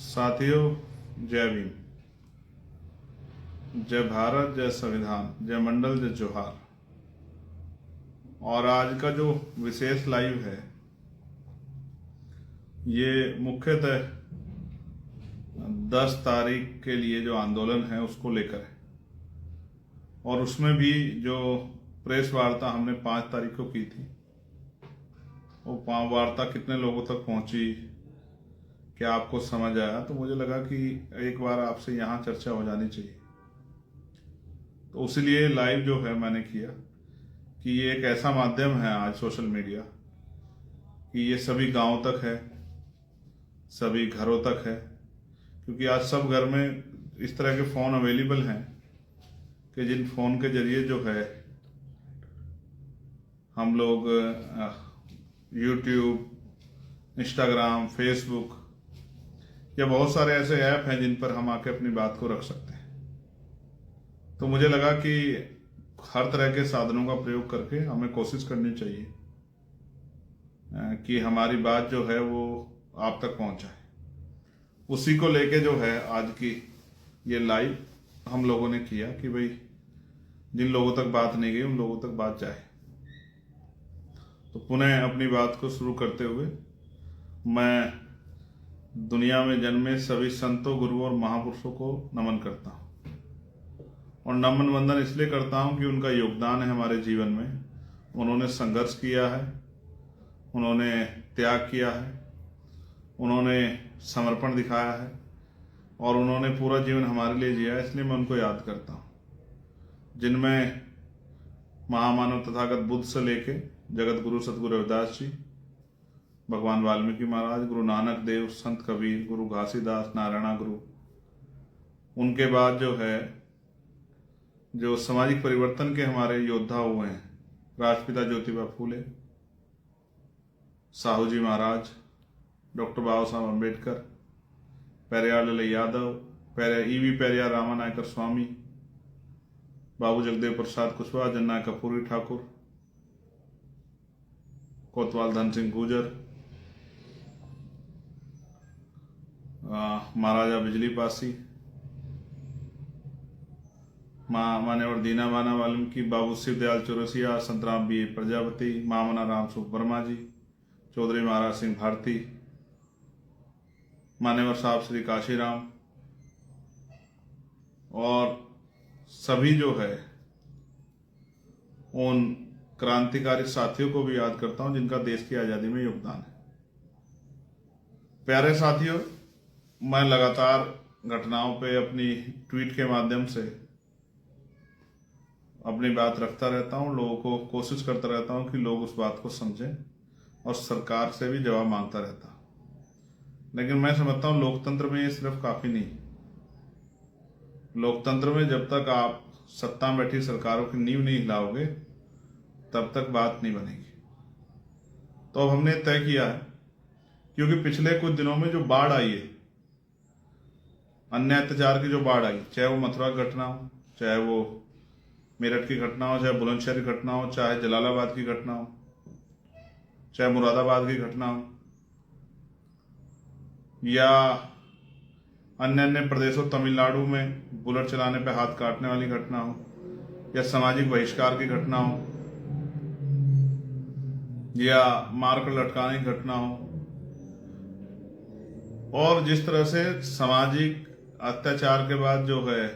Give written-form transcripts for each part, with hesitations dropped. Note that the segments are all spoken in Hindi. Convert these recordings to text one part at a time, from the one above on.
साथियों, जय भीम। जय भारत, जय संविधान, जय मंडल, जय जोहार। और आज का जो विशेष लाइव है ये मुख्यतः 10 तारीख के लिए जो आंदोलन है उसको लेकर है। और उसमें भी जो प्रेस वार्ता हमने 5 तारीख को की थी, वो वार्ता कितने लोगों तक पहुंची, क्या आपको समझ आया, तो मुझे लगा कि एक बार आपसे यहाँ चर्चा हो जानी चाहिए। तो उसीलिए लाइव जो है मैंने किया कि ये एक ऐसा माध्यम है आज सोशल मीडिया कि ये सभी गांव तक है, सभी घरों तक है। क्योंकि आज सब घर में इस तरह के फ़ोन अवेलेबल हैं कि जिन फ़ोन के जरिए जो है हम लोग यूट्यूब, इंस्टाग्राम, फेसबुक या बहुत सारे ऐसे ऐप हैं जिन पर हम आके अपनी बात को रख सकते हैं। तो मुझे लगा कि हर तरह के साधनों का प्रयोग करके हमें कोशिश करनी चाहिए कि हमारी बात जो है वो आप तक पहुंचाए। उसी को लेके जो है आज की ये लाइव हम लोगों ने किया कि भाई जिन लोगों तक बात नहीं गई उन लोगों तक बात जाए। तो पुनः अपनी बात को शुरू करते हुए मैं दुनिया में जन्मे सभी संतों, गुरुओं और महापुरुषों को नमन करता हूँ। और नमन वंदन इसलिए करता हूँ कि उनका योगदान है हमारे जीवन में। उन्होंने संघर्ष किया है, उन्होंने त्याग किया है, उन्होंने समर्पण दिखाया है और उन्होंने पूरा जीवन हमारे लिए जिया है। इसलिए मैं उनको याद करता हूँ, जिनमें महामानव तथागत बुद्ध से लेके जगत गुरु सतगुरु रविदास जी, भगवान वाल्मीकि महाराज, गुरु नानक देव, संत कबीर, गुरु घासीदास, नारायणा गुरु। उनके बाद जो है जो सामाजिक परिवर्तन के हमारे योद्धा हुए हैं, राष्ट्रपिता ज्योतिबा फूले, साहू जी महाराज, डॉक्टर बाबा साहब अम्बेडकर, पेरियार लाल यादव, ईवी पेरियार रामानायकर स्वामी, बाबू जगदेव प्रसाद कुशवाहा, जननायक कपूरी ठाकुर, कोतवाल धन सिंह गुर्जर, महाराजा बिजली पासी, मान्यवर दीना बाना वाल्मीकि, बाबू शिवदयाल चौरसिया, संतराम बी प्रजापति, मामना राम सुख वर्मा जी, चौधरी महाराज सिंह भारती, मान्यवर साहब श्री काशीराम, और सभी जो है उन क्रांतिकारी साथियों को भी याद करता हूं जिनका देश की आज़ादी में योगदान है। प्यारे साथियों, मैं लगातार घटनाओं पे अपनी ट्वीट के माध्यम से अपनी बात रखता रहता हूं, लोगों को कोशिश करता रहता हूं कि लोग उस बात को समझें और सरकार से भी जवाब मांगता रहता हूं। लेकिन मैं समझता हूं लोकतंत्र में ये सिर्फ काफ़ी नहीं। लोकतंत्र में जब तक आप सत्ता में बैठी सरकारों की नींव नहीं हिलाओगे तब तक बात नहीं बनेगी। तो अब हमने तय किया है, क्योंकि पिछले कुछ दिनों में जो बाढ़ आई है, अन्य अत्याचार की जो बाढ़ आई, चाहे वो मथुरा की घटना हो, चाहे वो मेरठ की घटना हो, चाहे बुलंदशहर की घटना हो, चाहे जलालाबाद की घटना हो, चाहे मुरादाबाद की घटना हो, या अन्य अन्य प्रदेशों, तमिलनाडु में बुलेट चलाने पर हाथ काटने वाली घटना हो, या सामाजिक बहिष्कार की घटना हो, या मारकर लटकाने की घटना हो, और जिस तरह से सामाजिक अत्याचार के बाद जो है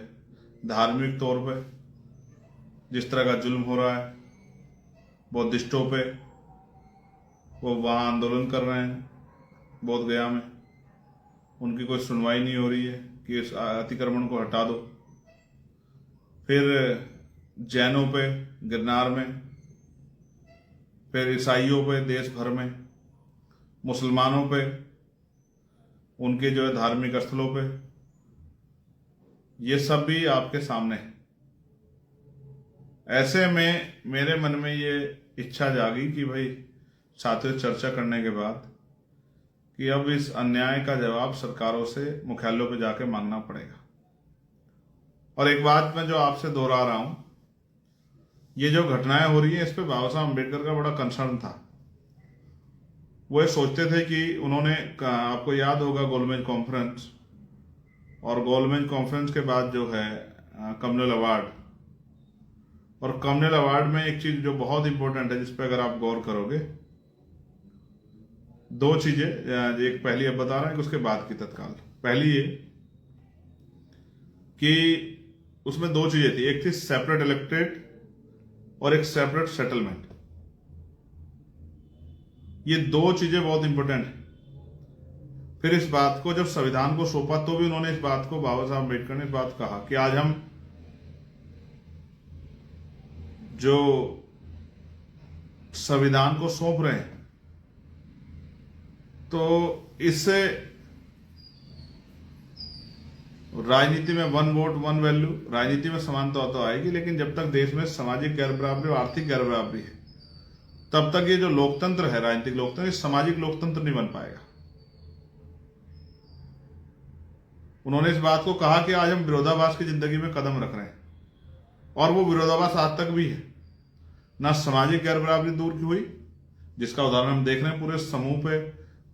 धार्मिक तौर पे जिस तरह का जुल्म हो रहा है बौद्धिस्टों पे, वो वहाँ आंदोलन कर रहे हैं बोध गया में, उनकी कोई सुनवाई नहीं हो रही है कि इस अतिक्रमण को हटा दो। फिर जैनों पे गिरनार में, फिर ईसाइयों पे देश भर में, मुसलमानों पे उनके जो है धार्मिक स्थलों पे, ये सब भी आपके सामने है। ऐसे में मेरे मन में ये इच्छा जागी कि भाई साथियों, चर्चा करने के बाद कि अब इस अन्याय का जवाब सरकारों से मुख्यालयों पे जाके मांगना पड़ेगा। और एक बात मैं जो आपसे दोहरा रहा हूं, ये जो घटनाएं हो रही है इस पे बाबा साहब अम्बेडकर का बड़ा कंसर्न था। वो ये सोचते थे कि उन्होंने आपको याद होगा गोलमेज कॉन्फ्रेंस, और गोलमेज कॉन्फ्रेंस के बाद जो है कम्युनल अवार्ड, और कम्युनल अवार्ड में एक चीज जो बहुत इंपॉर्टेंट है जिस पे अगर आप गौर करोगे, दो चीजें, एक पहली अब बता रहा हूं कि उसके बाद की तत्काल। पहली ये कि उसमें दो चीजें थी, एक थी सेपरेट इलेक्टेड और एक सेपरेट सेटलमेंट। ये दो चीजें बहुत इंपॉर्टेंट है। फिर इस बात को जब संविधान को सौंपा तो भी उन्होंने इस बात को, बाबा साहब अम्बेडकर ने इस बात कहा कि आज हम जो संविधान को सौंप रहे हैं तो इससे राजनीति में वन वोट वन वैल्यू, राजनीति में समानता तो आएगी, लेकिन जब तक देश में सामाजिक गैर बराबरी और आर्थिक गैर बराबरी है तब तक ये जो लोकतंत्र है, राजनीतिक लोकतंत्र, सामाजिक लोकतंत्र नहीं बन पाएगा। उन्होंने इस बात को कहा कि आज हम विरोधाभास की जिंदगी में कदम रख रहे हैं, और वो विरोधाभास आज तक भी है। ना सामाजिक गैर बराबरी दूर की हुई, जिसका उदाहरण हम देख रहे हैं पूरे समूह पे,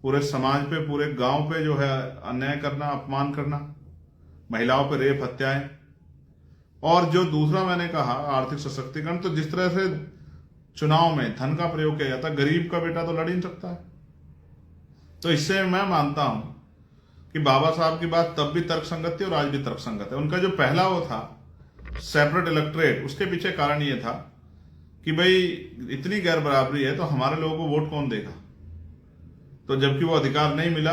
पूरे समाज पे, पूरे गांव पे जो है अन्याय करना, अपमान करना, महिलाओं पे रेप, हत्याएं। और जो दूसरा मैंने कहा आर्थिक सशक्तिकरण, तो जिस तरह से चुनाव में धन का प्रयोग किया जाता, गरीब का बेटा तो लड़ ही नहीं सकता है। तो इससे मैं मानता हूं कि बाबा साहब की बात तब भी तर्कसंगत थी और आज भी तर्कसंगत है। उनका जो पहला वो था सेपरेट इलेक्टोरेट, उसके पीछे कारण ये था कि भाई इतनी गैर बराबरी है तो हमारे लोगों को वोट कौन देगा। तो जबकि वो अधिकार नहीं मिला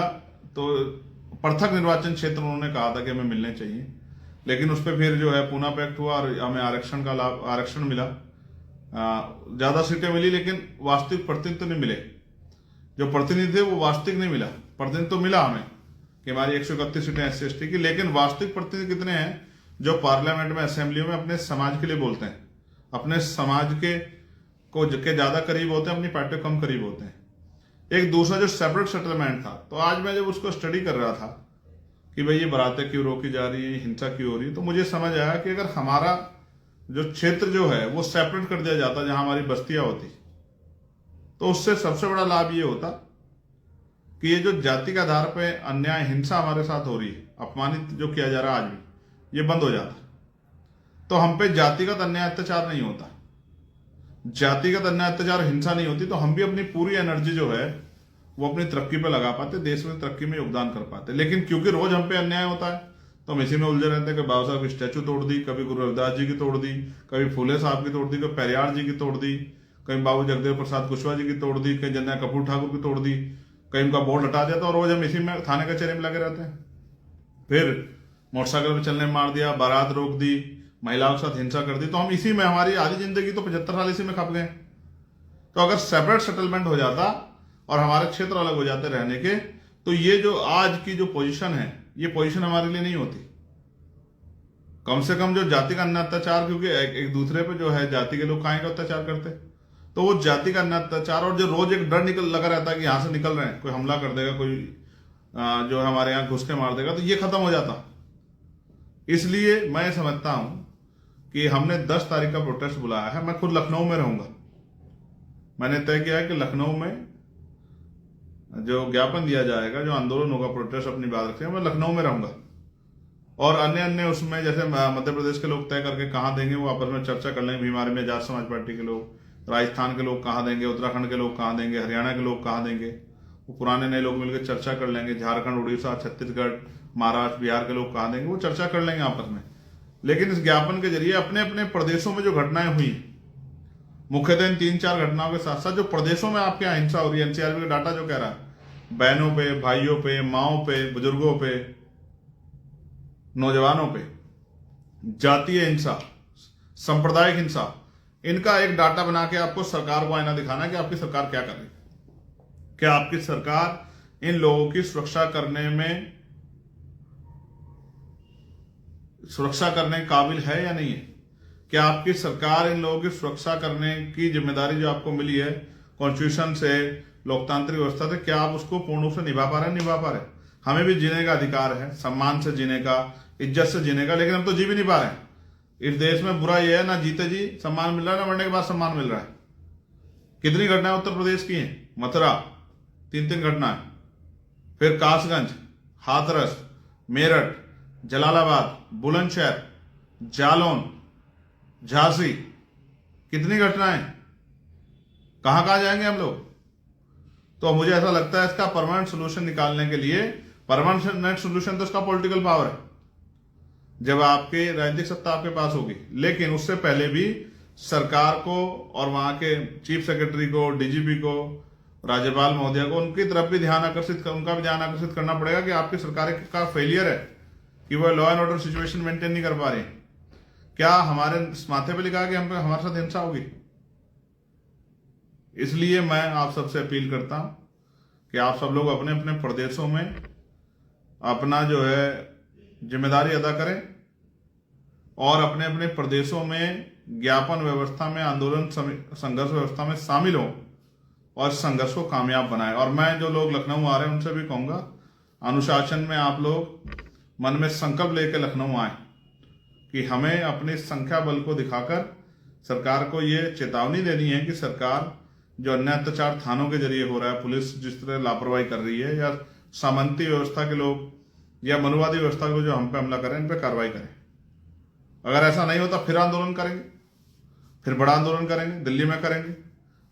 तो पृथक निर्वाचन क्षेत्र उन्होंने कहा था कि हमें मिलने चाहिए, लेकिन उस पर फिर जो है पूना पैक्ट हुआ और हमें आरक्षण का लाभ, आरक्षण मिला, ज्यादा सीटें मिली, लेकिन वास्तविक प्रतिनिधित्व नहीं मिले। जो प्रतिनिधि थे वो वास्तविक नहीं मिला। प्रतिनिधित्व तो मिला हमें कि हमारी 131 सीटें SC/ST की, लेकिन वास्तविक प्रतिनिधि कितने हैं जो पार्लियामेंट में, असेंबलियों में अपने समाज के लिए बोलते हैं, अपने समाज के ज्यादा करीब होते हैं, अपनी पार्टी के कम करीब होते हैं। एक दूसरा जो सेपरेट सेटलमेंट था, तो आज मैं जब उसको स्टडी कर रहा था कि भाई ये बारातें क्यों रोकी जा रही है, हिंसा क्यों हो रही है, तो मुझे समझ आया कि अगर हमारा जो क्षेत्र जो है वो सेपरेट कर दिया जाता जहां हमारी बस्तियां होती, तो उससे सबसे बड़ा लाभ ये होता कि ये जो जाति के आधार पे अन्याय, हिंसा हमारे साथ हो रही है, अपमानित जो किया जा रहा है आज भी, ये बंद हो जाता। तो हम पे जातिगत अन्याय अत्याचार नहीं होता, जातिगत अन्याय अत्याचार, हिंसा नहीं होती, तो हम भी अपनी पूरी एनर्जी जो है वो अपनी तरक्की पे लगा पाते, देश में तरक्की में योगदान कर पाते। लेकिन क्योंकि रोज हम पे अन्याय होता है तो हम इसी में उलझे रहते हैं कि बाबा साहब की स्टैचू तोड़ दी, कभी गुरु रविदास जी की तोड़ दी, कभी फूले साहब की तोड़ दी, कभी पेरियार जी की तोड़ दी, कहीं बाबू जगदेव प्रसाद कुशवाहा जी की तोड़ दी, कहीं जनया कपूर ठाकुर की तोड़ दी, कहीं उनका बोर्ड हटा दिया, तो रोज हम इसी में थाने कचहरी में लगे रहते हैं। फिर मोटरसाइकिल पर चलने मार दिया, बारात रोक दी, महिलाओं के साथ हिंसा कर दी, तो हम इसी में, हमारी आधी जिंदगी तो 75 साल इसी में खप गए। तो अगर सेपरेट सेटलमेंट हो जाता और हमारे क्षेत्र अलग हो जाते रहने के, तो ये जो आज की जो पोजीशन है, ये पोजीशन हमारे लिए नहीं होती। कम से कम जो जाति का अन्य अत्याचार, क्योंकि एक दूसरे पे जो है जाति के लोग काहे का अत्याचार करते, तो वो जाति का अन्य अत्याचार, और जो रोज एक डर लगा रहता है कि यहां से निकल रहे हैं, कोई हमला कर देगा, कोई जो है हमारे यहाँ घुस के मार देगा, तो ये खत्म हो जाता। इसलिए मैं समझता हूं कि हमने 10 तारीख का प्रोटेस्ट बुलाया है। मैं खुद लखनऊ में रहूंगा। मैंने तय किया है कि लखनऊ में जो ज्ञापन दिया जाएगा, जो आंदोलन होगा, प्रोटेस्ट अपनी बात रखें, मैं लखनऊ में रहूंगा। और अन्य उसमें जैसे मध्य प्रदेश के लोग तय करके कहाँ देंगे वो आपस में चर्चा कर लेंगे, हमारे में आजाद समाज पार्टी के लोग, राजस्थान के लोग कहाँ देंगे, उत्तराखंड के लोग कहाँ देंगे, हरियाणा के लोग कहाँ देंगे, वो पुराने नए लोग मिलकर चर्चा कर लेंगे। झारखंड, उड़ीसा, छत्तीसगढ़, महाराष्ट्र, बिहार के लोग कहाँ देंगे, वो चर्चा कर लेंगे आपस में। लेकिन इस ज्ञापन के जरिए अपने अपने प्रदेशों में जो घटनाएं हुई, मुख्यतः इन 3-4 घटनाओं के साथ साथ जो प्रदेशों में आपके यहाँ हिंसा हो रही है, एनसीआरबी का डाटा जो कह रहा है, बहनों पे, भाइयों पे, माओ पे, बुजुर्गों पे, नौजवानों पे जातीय हिंसा, सांप्रदायिक हिंसा, इनका एक डाटा बना के आपको सरकार को आईना दिखाना है कि आपकी सरकार क्या कर रही है। क्या आपकी सरकार इन लोगों की सुरक्षा करने काबिल है या नहीं है? क्या आपकी सरकार इन लोगों की सुरक्षा करने की जिम्मेदारी जो आपको मिली है कॉन्स्टिट्यूशन से, लोकतांत्रिक व्यवस्था से, क्या आप उसको पूर्ण रूप से निभा पा रहे हैं? निभा पा रहे? हमें भी जीने का अधिकार है, सम्मान से जीने का, इज्जत से जीने का, लेकिन हम तो जी भी नहीं पा रहे हैं। इस देश में बुरा यह है, ना जीते जी सम्मान मिल रहा है, ना मरने के बाद सम्मान मिल रहा है। कितनी घटनाएं उत्तर प्रदेश की हैं, मथुरा, 3 घटनाएं। फिर कासगंज, हाथरस, मेरठ, जलालाबाद, बुलंदशहर, जालौन, झांसी, कितनी घटनाएं, कहां कहां जाएंगे हम लोग। तो मुझे ऐसा लगता है इसका परमानेंट सोल्यूशन निकालने के लिए, परमानेंट सोल्यूशन तो इसका पॉलिटिकल पावर है जब आपकी राजनीतिक सत्ता आपके पास होगी, लेकिन उससे पहले भी सरकार को और वहां के चीफ सेक्रेटरी को, डीजीपी को, राज्यपाल महोदया को, उनकी तरफ भी उनका भी ध्यान आकर्षित करना पड़ेगा कि आपकी सरकार का फेलियर है कि वह law and order situation maintain नहीं कर पा रही। क्या हमारे माथे पे लिखा कि हम पे हमारे साथ हिंसा होगी? इसलिए मैं आप सबसे अपील करता हूं कि आप सब लोग अपने अपने प्रदेशों में अपना जो है जिम्मेदारी अदा करें और अपने अपने प्रदेशों में ज्ञापन व्यवस्था में, आंदोलन संघर्ष व्यवस्था में शामिल हों और संघर्ष को कामयाब बनाएं। और मैं जो लोग लखनऊ आ रहे हैं उनसे भी कहूंगा, अनुशासन में आप लोग मन में संकल्प लेकर लखनऊ आए कि हमें अपनी संख्या बल को दिखाकर सरकार को ये चेतावनी देनी है कि सरकार जो अन्याय अत्याचार थानों के जरिए हो रहा है, पुलिस जिस तरह लापरवाही कर रही है, या सामंती व्यवस्था के लोग या मनुवादी व्यवस्था को जो हम पे हमला करें, इन पे कार्रवाई करें। अगर ऐसा नहीं होता फिर आंदोलन करेंगे, फिर बड़ा आंदोलन करेंगे, दिल्ली में करेंगे,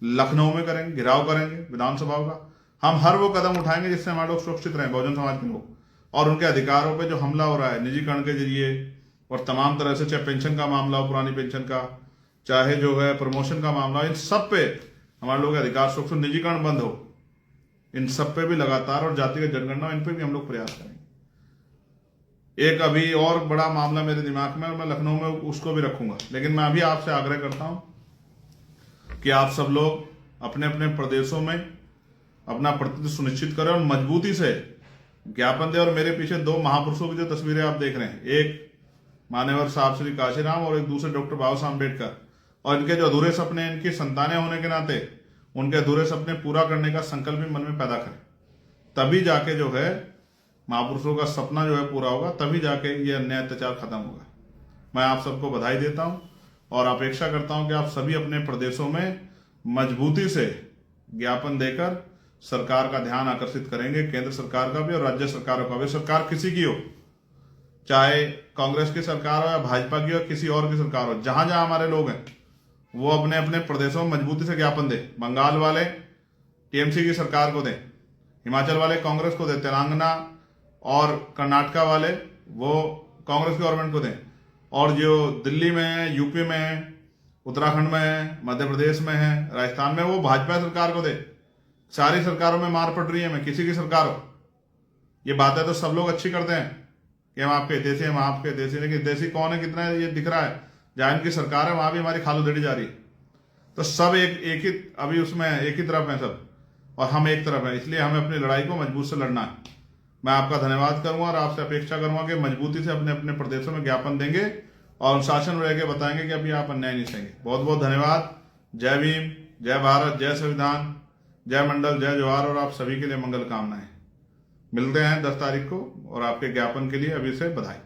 लखनऊ में करेंगे, घेराव करेंगे विधानसभाओं का। हम हर वो कदम उठाएंगे जिससे हमारे लोग सुरक्षित रहें, बहुजन समाज के लोग, और उनके अधिकारों पे जो हमला हो रहा है निजीकरण के जरिए और तमाम तरह से, चाहे पेंशन का मामला हो, पुरानी पेंशन का, चाहे जो है प्रमोशन का मामला, इन सब पे हमारे लोग अधिकार सुरक्षित, निजीकरण बंद हो, इन सब पे भी लगातार, और जातिगत जनगणना, इन पे भी हम लोग प्रयास करेंगे। एक अभी और बड़ा मामला मेरे दिमाग में, मैं लखनऊ में उसको भी रखूंगा, लेकिन मैं अभी आपसे आग्रह करता हूं कि आप सब लोग अपने अपने प्रदेशों में अपना प्रतिनिधित्व सुनिश्चित करें और मजबूती से ज्ञापन दें। और मेरे पीछे 2 महापुरुषों की जो तस्वीरें आप देख रहे हैं, एक मान्यवर साहब श्री काशीराम और एक दूसरे डॉक्टर बाबा साहब अम्बेडकर, और इनके जो अधूरे सपने, इनकी संतानें होने के नाते उनके अधूरे सपने पूरा करने का संकल्प भी मन में पैदा करें। तभी जाके जो है महापुरुषों का सपना जो है पूरा होगा, तभी जाके ये अन्याय अत्याचार खत्म होगा। मैं आप सबको बधाई देता हूं और अपेक्षा करता हूं कि आप सभी अपने प्रदेशों में मजबूती से ज्ञापन देकर सरकार का ध्यान आकर्षित करेंगे, केंद्र सरकार का भी और राज्य सरकारों का भी। सरकार किसी की हो, चाहे कांग्रेस की सरकार हो या भाजपा की हो, किसी और की सरकार हो, जहां जहां हमारे लोग हैं वो अपने अपने प्रदेशों में मजबूती से ज्ञापन दे। बंगाल वाले टीएमसी की सरकार को दें, हिमाचल वाले कांग्रेस को दें, तेलंगाना और कर्नाटका वाले वो कांग्रेस गवर्नमेंट को दें, और जो दिल्ली में है, यूपी में है, उत्तराखंड में है, मध्य प्रदेश में है, राजस्थान में, वो भाजपा सरकार को दे। सारी सरकारों में मार पड़ रही है, मैं किसी की सरकार हो। ये बातें तो सब लोग अच्छी करते हैं कि हम आपके हितैषी, हम आपके हितैषी, लेकिन हितैषी कौन है, कितना है, ये दिख रहा है। जहां इनकी सरकार है वहां भी हमारी खाल उधेड़ी जा रही है। तो सब एक ही, अभी उसमें एक ही तरफ है सब, और हम एक तरफ है। इसलिए हमें अपनी लड़ाई को मजबूत से लड़ना है। मैं आपका धन्यवाद करूंगा और आपसे अपेक्षा करूंगा कि मजबूती से अपने अपने प्रदेशों में ज्ञापन देंगे और शासन में रहकर बताएंगे कि अभी आप अन्याय नहीं सहेंगे। बहुत बहुत धन्यवाद। जय भीम, जय भारत, जय संविधान, जय मंडल, जय जवाहर, और आप सभी के लिए मंगल कामनाएं। मिलते हैं 10 तारीख को, और आपके ज्ञापन के लिए अभी से बधाई।